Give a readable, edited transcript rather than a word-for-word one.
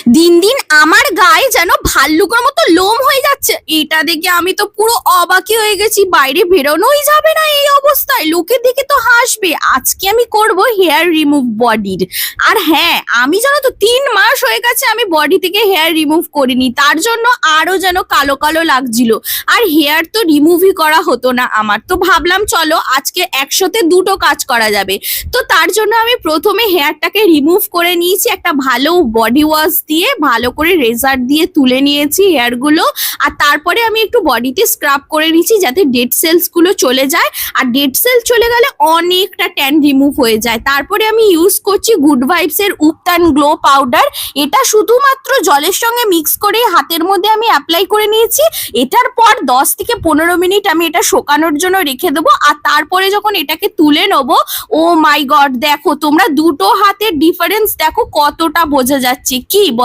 দিন দিন আমার গায়ে যেন ভাল্লুকের মতো লোম হয়ে যাচ্ছে। এটা দেখে আমি তো পুরো অবাকই হয়ে গেছি, বাইরে বেরোনোই যাবে না এই অবস্থায়, লোকে দেখে তো হাসবে। আজকে আমি করব হেয়ার রিমুভ বডির। আর হ্যাঁ, আমি জানো তো 3 মাস হয়ে গেছে আমি বডি থেকে হেয়ার রিমুভ করিনি, তার জন্য আরো যেন কালো কালো লাগছিল। আর হেয়ার তো রিমুভই করা হতো না আমার, তো ভাবলাম চলো আজকে একসাথে দুটো কাজ করা যাবে। তো তার জন্য আমি প্রথমে হেয়ারটাকে রিমুভ করে নিয়েছি, একটা ভালো বডি ওয়াশ দিয়ে ভালো করে রেজার দিয়ে তুলে নিয়েছি হেয়ারগুলো। আর তারপরে আমি একটু বডিতে স্ক্রাব করে নিয়েছি যাতে ডেড সেলস গুলো চলে যায়। আর ডেড সেল চলে গেলে অনেকটা ট্যান রিমুভ হয়ে যায়। তারপরে আমি ইউজ করছি গুড ভাইবস এর উপটান গ্লো পাউডার। এটা শুধুমাত্র জলের সঙ্গে মিক্স করে হাতের মধ্যে আমি অ্যাপ্লাই করে নিয়েছি। এটার পর 10 থেকে 15 মিনিট আমি এটা শুকানোর জন্য রেখে দেবো। আর তারপরে যখন এটাকে তুলে নেবো, ও মাই গড, দেখো তোমরা দুটো হাতের ডিফারেন্স দেখো কতটা বোঝা যাচ্ছে, কি বলো?